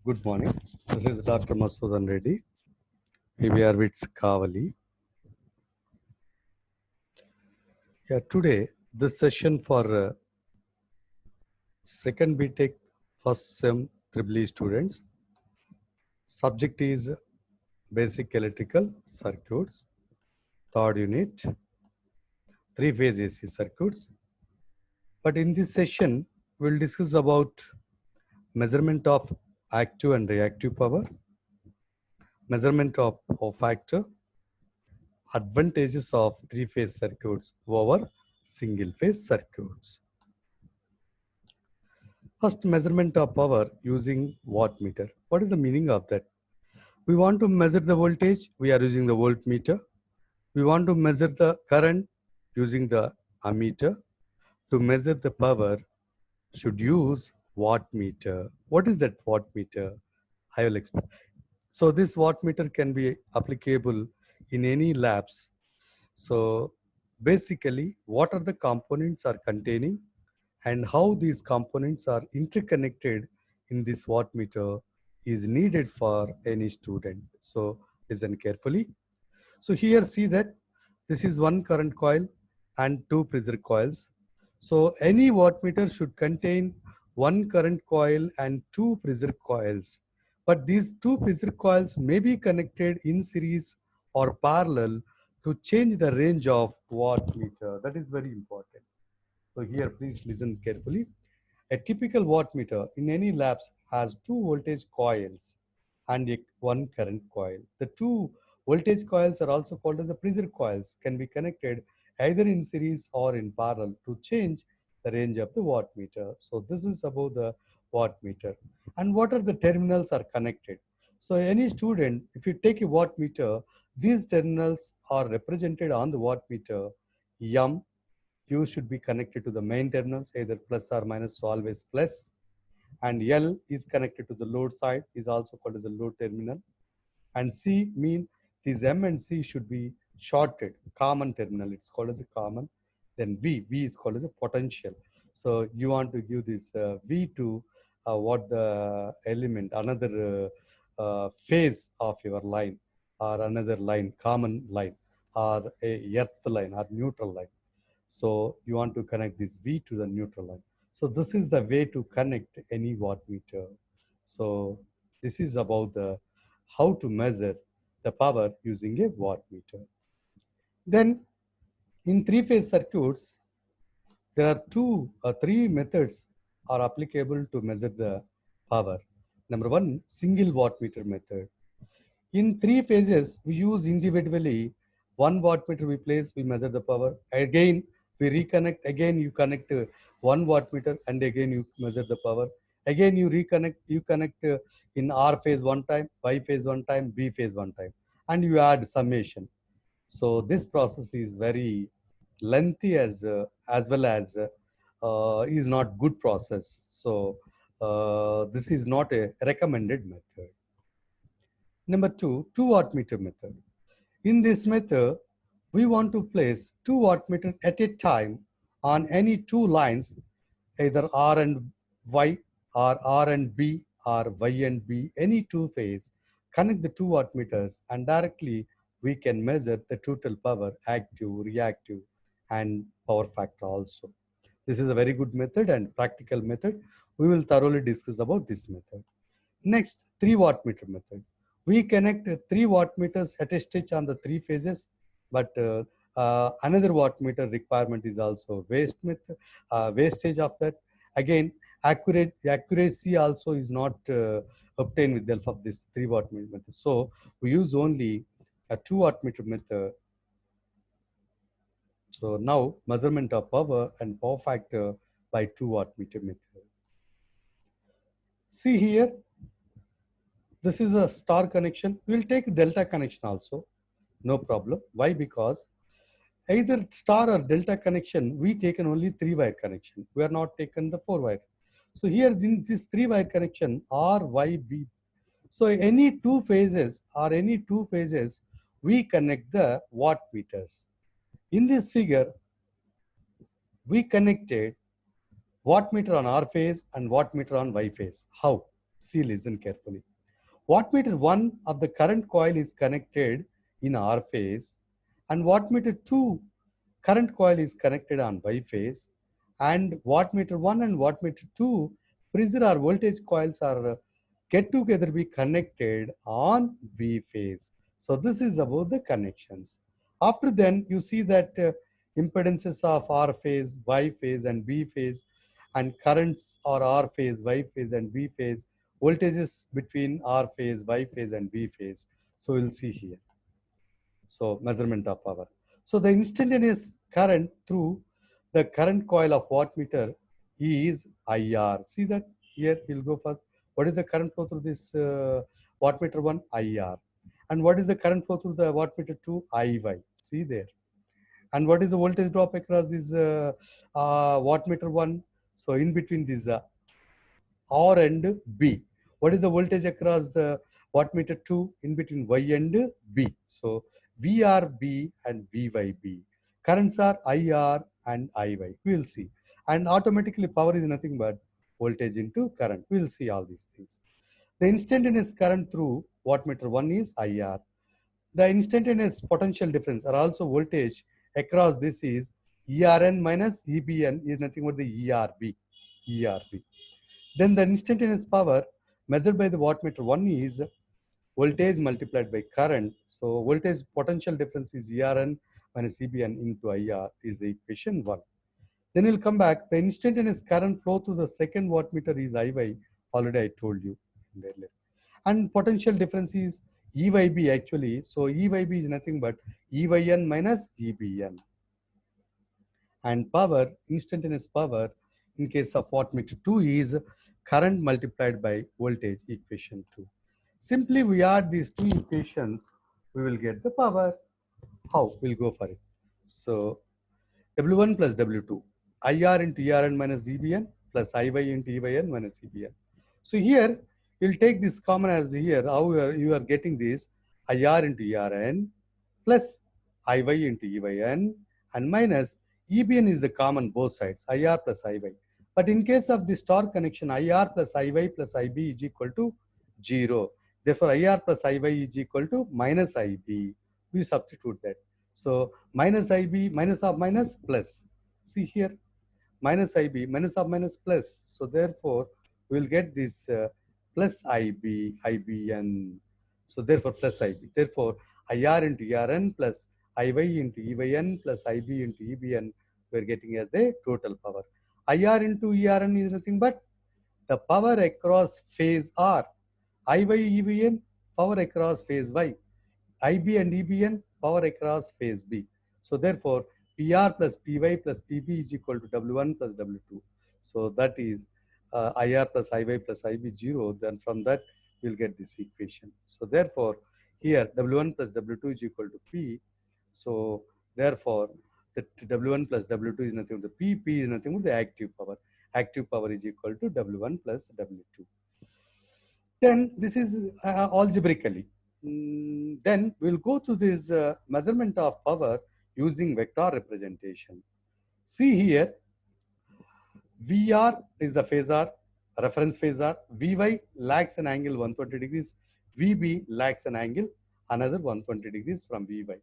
Good morning. This is Dr. Masudan Reddy, PBR Kavali. Today, this session for second BTech first SEM EEE students. Subject is Basic Electrical Circuits, third unit, three-phase AC circuits. But in this session, we'll discuss about measurement of active and reactive power, measurement of power factor, advantages of three-phase circuits over single-phase circuits. First, measurement of power using wattmeter. What is the meaning of that? We want to measure the voltage, we are using the voltmeter. We want to measure the current using the ammeter. To measure the power, should use wattmeter. What is that wattmeter? I will explain. So this wattmeter can be applicable in any labs. So basically, what are the components are containing and how these components are interconnected in this wattmeter is needed for any student. So listen carefully. So here see that this is one current coil and two pressure coils. So any wattmeter should contain one current coil and two pressure coils. But these two pressure coils may be connected in series or parallel to change the range of wattmeter. That is very important. So here, please listen carefully. A typical wattmeter in any labs has two voltage coils and one current coil. The two voltage coils are also called as the pressure coils, can be connected either in series or in parallel to change the range of the wattmeter. So this is about the wattmeter. And what are the terminals are connected? So any student, if you take a wattmeter, these terminals are represented on the wattmeter. M, Q should be connected to the main terminals, either plus or minus, so always plus. And L is connected to the load side, is also called as the load terminal. And C mean these M and C should be shorted, common terminal, it's called as a common. Then V is called as a potential. So you want to give this V to what the element, another phase of your line or another line, common line or a earth line or neutral line. So you want to connect this V to the neutral line. So this is the way to connect any wattmeter. So this is about the how to measure the power using a wattmeter. Then in three-phase circuits, there are three methods are applicable to measure the power. Number one, single wattmeter method. In three phases, we use individually one wattmeter we place, we measure the power. Again, we reconnect, again you connect one wattmeter and again you measure the power. Again you reconnect, you connect in R phase one time, Y phase one time, B phase one time, and you add summation. So this process is very lengthy as well as is not good process. So this is not a recommended method. Number two wattmeter method. In this method, we want to place two wattmeters at a time on any two lines, either R and Y or R and B or Y and B, any two phase. Connect the two wattmeters and directly we can measure the total power, active, reactive, and power factor also. This is a very good method and practical method. We will thoroughly discuss about this method. Next, 3 wattmeter method. We connect 3 wattmeters at a stitch on the 3 phases, but another wattmeter requirement is also wastage of that. Again, accuracy also is not obtained with the help of this 3 wattmeter method. So we use only a 2 wattmeter method. So now measurement of power and power factor by 2 wattmeter method. See here, this is a star connection. We'll take delta connection also, no problem. Why? Because either star or delta connection, we taken only 3-wire connection. We are not taken the 4-wire. So here in this 3-wire connection, R, Y, B. So any two phases, we connect the wattmeters. In this figure, we connected wattmeter on R phase and wattmeter on Y phase. How? See, listen carefully. Wattmeter 1 of the current coil is connected in R phase, and wattmeter 2 current coil is connected on Y phase, and wattmeter 1 and wattmeter 2 pressure or voltage coils are get together be connected on V phase. So this is about the connections. After then you see that impedances of R phase, Y phase and B phase, and currents are R phase, Y phase and B phase, voltages between R phase, Y phase and B phase. So we'll see here. So measurement of power. So the instantaneous current through the current coil of wattmeter is IR. See that here we'll go for what is the current flow through this wattmeter 1? IR. And what is the current flow through the wattmeter 2? IY. See there. And what is the voltage drop across this wattmeter 1? So in between this R and B. What is the voltage across the wattmeter 2 in between Y and B? So VRB and VYB. Currents are IR and IY. We will see. And automatically power is nothing but voltage into current. We will see all these things. The instantaneous current through wattmeter 1 is IR. The instantaneous potential difference or also voltage across this is ERN minus EBN is nothing but the ERB. ERB. Then the instantaneous power measured by the wattmeter 1 is voltage multiplied by current. So voltage potential difference is ERN minus EBN into IR is the equation 1. Then we'll come back. The instantaneous current flow through the second wattmeter is IY. Already I told you. And potential difference is EYB actually. So EYB is nothing but EYN minus EBN. And power, instantaneous power, in case of wattmeter 2 is current multiplied by voltage, equation 2. Simply we add these two equations, we will get the power. How? We'll go for it. So W1 plus W2, IR into ERN minus EBN plus IY into EYN minus EBN. So here you'll take this common as here, how you are getting this IR into ERN plus IY into EYN and minus EBN is the common both sides, IR plus IY. But in case of the star connection, IR plus IY plus IB is equal to 0. Therefore, IR plus IY is equal to minus IB. We substitute that. So minus IB, minus of minus plus. See here, minus IB, minus of minus plus. So therefore, we will get this plus IB, IBN. So therefore, plus IB. Therefore, IR into ERN plus IY into EYN plus IB into EBN, we are getting as a total power. IR into ERN is nothing but the power across phase R. IY, EBN, power across phase Y. IB and EBN, power across phase B. So therefore, PR plus PY plus PB is equal to W1 plus W2. So that is IR plus IY plus IB 0. Then from that, we'll get this equation. So therefore, here W1 plus W2 is equal to P. So therefore, the W1 plus W2 is nothing but the P is nothing but the active power. Active power is equal to W1 plus W2. Then this is algebraically. Then we'll go to this measurement of power using vector representation. See here, VR is the phasor, reference phasor. VY lags an angle 120 degrees. VB lags an angle another 120 degrees from VY.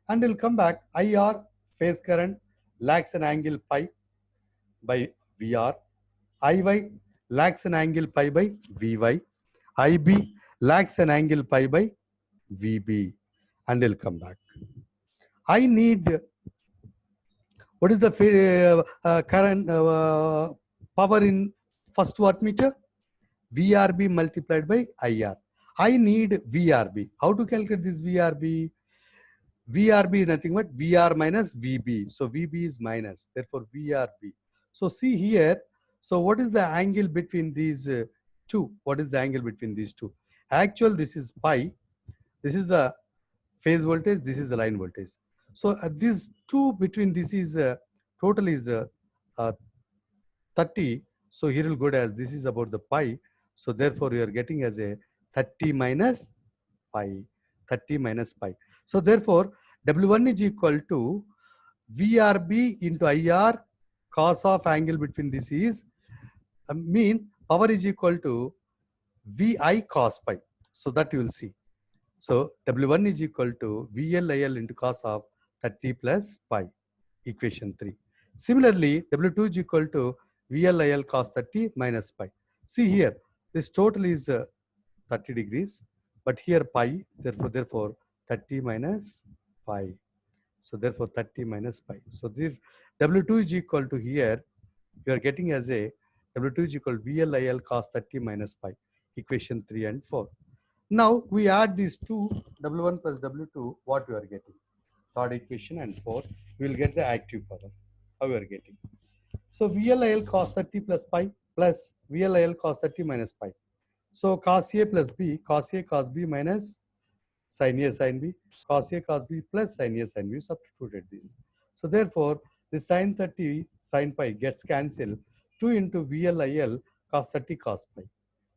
And we'll come back. IR phase current lags an angle pi by VR. IY lags an angle pi by VY. IB lags an angle pi by VB, and we'll come back. I need, what is the current power in first wattmeter? VRB multiplied by IR. I need VRB. How to calculate this VRB? VRB is nothing but VR minus VB. So VB is minus, therefore VRB. So see here, so what is the angle between these two? What is the angle between these two? Actual, this is pi. This is the phase voltage. This is the line voltage. So these two between this is total is 30. So here will go as this is about the pi. So therefore we are getting as a 30 minus pi. 30 minus pi. So therefore W1 is equal to VRB into IR cos of angle between this is mean power is equal to VI cos pi. So that you will see. So W1 is equal to VLIL into cos of 30 plus pi, equation 3. Similarly, W2 is equal to VLIL cos 30 minus pi. See here, this total is 30 degrees, but here pi, therefore 30 minus pi. So therefore 30 minus pi. So this W2 is equal to here, you are getting as a W2 is equal to VLIL cos 30 minus pi, equation 3 and 4. Now we add these two, W1 plus W2, what we are getting? Third equation and 4, we will get the active power. How we are getting? So VLIL cos 30 plus pi plus VLIL cos 30 minus pi. So cos A plus B, cos A cos B minus sin A sin B, cos A cos B plus sin A sin B, substituted these. So therefore, the sin 30 sin pi gets cancelled. 2 into VLIL cos 30 cos pi.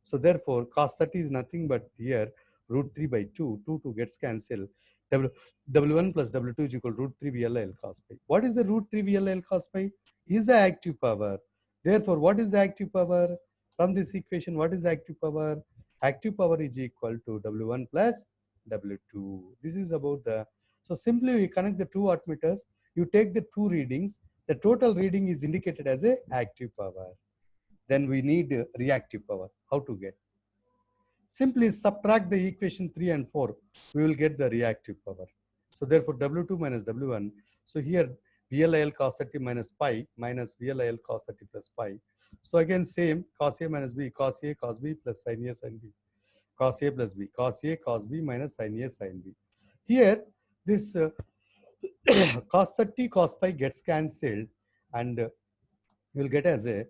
So therefore, cos 30 is nothing but here root 3 by 2. 2 gets cancelled. W1 plus W2 is equal to root 3 VLIL cos pi. What is the root 3 VLIL cos pi? Is the active power. Therefore, what is the active power? From this equation, what is the active power? Active power is equal to W1 plus W2. This is about the, so simply we connect the two wattmeters, you take the two readings, the total reading is indicated as a active power. Then we need reactive power. How to get? Simply subtract the equation 3 and 4, we will get the reactive power. So therefore W2 minus W1, so here VLIL cos 30 minus pi minus VLIL cos 30 plus pi. So again same, cos A minus B, cos A cos B plus sin A sin B. Cos A plus B, cos A cos B minus sin A sin B. Here this cos 30 cos pi gets cancelled, and you will get as a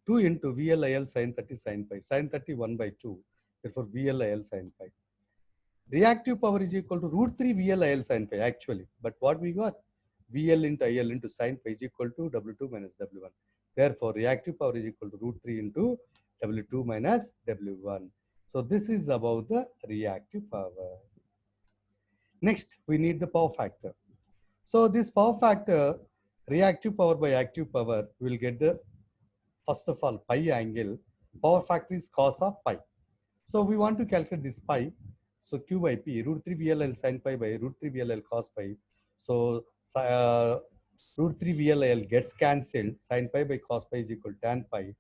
2 into VLIL sin 30 sin pi, sin 30 1 by 2, therefore VLIL sin pi. Reactive power is equal to root 3 VLIL sin pi actually, but what we got? VL into IL into sin pi is equal to W2 minus W1. Therefore, reactive power is equal to root 3 into W2 minus W1. So this is about the reactive power. Next, we need the power factor. So this power factor, reactive power by active power, will get the, first of all, pi angle. Power factor is cos of pi. So we want to calculate this pi. So Q by P, root 3 VLL sin pi by root 3 VLL cos pi. So root 3 VLL gets cancelled. Sin pi by cos pi is equal to tan pi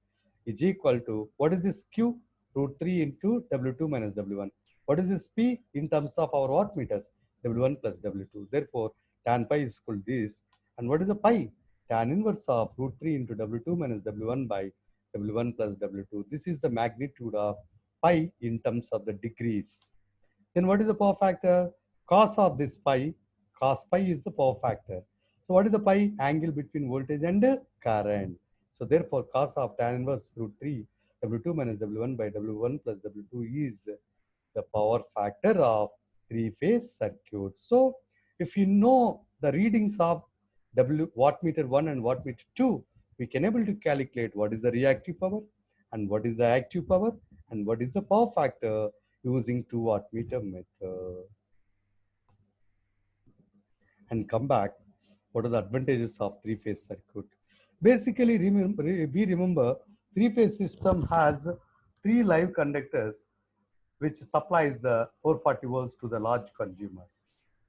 is equal to, what is this Q? Root 3 into W2 minus W1. What is this P in terms of our wattmeters? W1 plus W2. Therefore, tan pi is equal to this. And what is the pi? Tan inverse of root 3 into W2 minus W1 by W1 plus W2. This is the magnitude of pi in terms of the degrees. Then what is the power factor? Cos of this pi, cos pi is the power factor. So what is the pi? Angle between voltage and current. So therefore, cos of tan inverse root 3 W2 minus W1 by W1 plus W2 is the power factor of three-phase circuit. So if you know the readings of wattmeter 1 and wattmeter 2, we can able to calculate what is the reactive power and what is the active power and what is the power factor using 2 wattmeter method. And come back, what are the advantages of three-phase circuit? Basically, we remember three-phase system has 3 live conductors which supplies the 440 volts to the large consumers.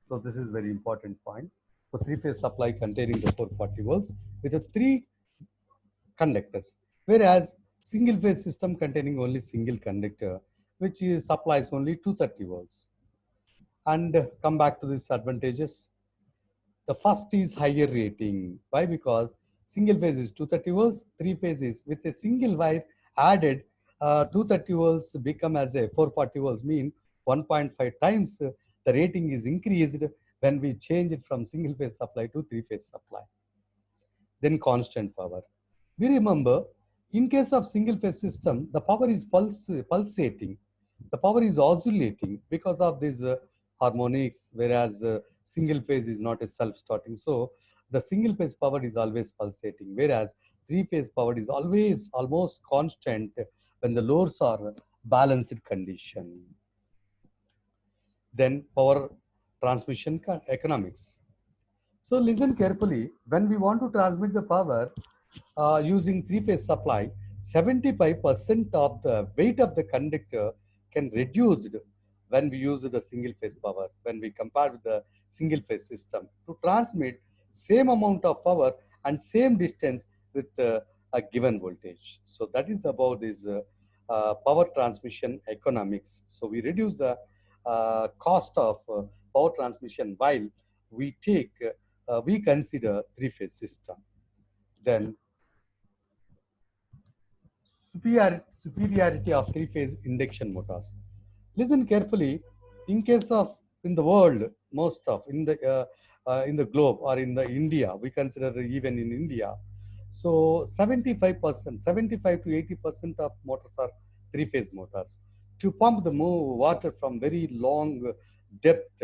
So this is very important point. So three-phase supply containing the 440 volts with the 3 conductors, whereas single-phase system containing only single conductor, which supplies only 230 volts. And come back to these advantages. The first is higher rating. Why? Because single phase is 230 volts, three phases with a single wire added, 230 volts become as a 440 volts, mean 1.5 times the rating is increased when we change it from single phase supply to three phase supply. Then constant power. We remember, in case of single phase system, the power is pulsating. The power is oscillating because of these harmonics, whereas single phase is not a self-starting. So the single phase power is always pulsating, whereas three phase power is always almost constant when the loads are balanced condition. Then power transmission economics. So listen carefully. When we want to transmit the power using three-phase supply, 75% of the weight of the conductor can reduced when we use the single phase power, when we compare with the single phase system to transmit same amount of power and same distance with a given voltage. So that is about this power transmission economics. So we reduce the cost of power transmission while we consider three-phase system. Then superiority of three-phase induction motors. Listen carefully. In case of in the world, most of in the globe or in the India, we consider even in India. So 75%, 75 to 80% of motors are three-phase motors. To pump the water from very long depth,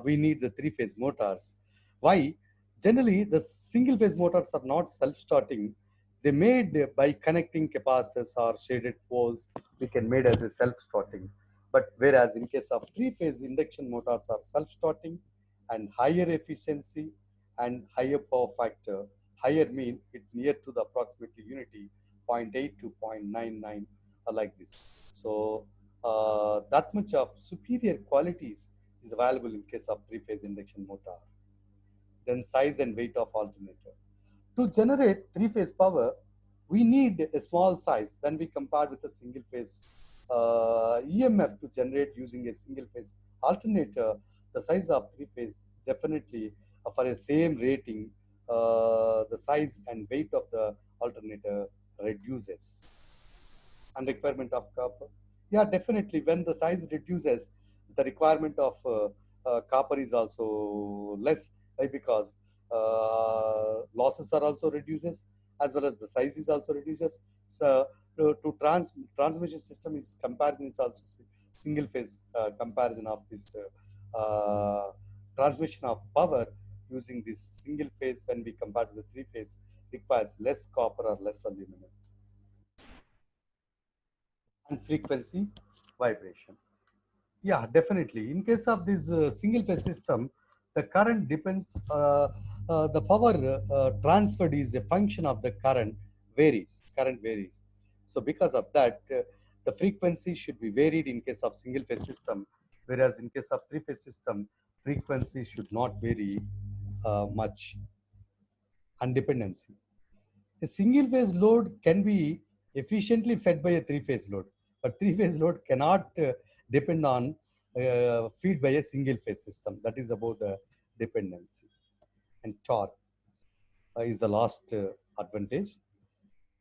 we need the three-phase motors. Why? Generally, the single-phase motors are not self-starting. They made by connecting capacitors or shaded poles. We can made as a self-starting. But whereas in case of three-phase induction motors are self-starting and higher efficiency and higher power factor, higher mean it near to the approximately unity 0.8 to 0.99 like this. So that much of superior qualities is available in case of three-phase induction motor. Then size and weight of alternator. To generate three-phase power, we need a small size when we compare with a single-phase EMF to generate using a single-phase alternator. The size of three-phase definitely for a same rating, the size and weight of the alternator reduces. And requirement of copper. Yeah, definitely. When the size reduces, the requirement of copper is also less. Why? Because losses are also reduces as well as the size is also reduces. So transmission system is comparison is also single phase comparison of this transmission of power using this single phase when we compare to the three phase requires less copper or less aluminum. And frequency vibration. Yeah, definitely. In case of this single phase system, the current depends, the power transferred is a function of the current varies. So because of that, the frequency should be varied in case of single phase system, whereas in case of three phase system, frequency should not vary much. And dependency. A single phase load can be efficiently fed by a three phase load, but three phase load cannot depend on feed by a single phase system. That is about the dependency. And torque is the last advantage.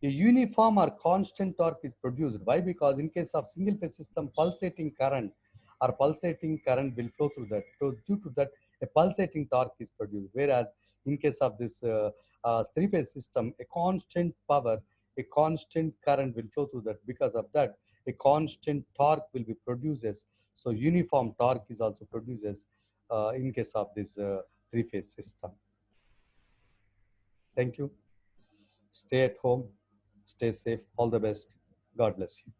A uniform or constant torque is produced. Why? Because in case of single phase system, pulsating current will flow through that. So due to that, a pulsating torque is produced. Whereas in case of this three phase system, a constant power, a constant current will flow through that. Because of that, a constant torque will be produces. So uniform torque is also produces in case of this three phase system. Thank you. Stay at home. Stay safe. All the best. God bless you.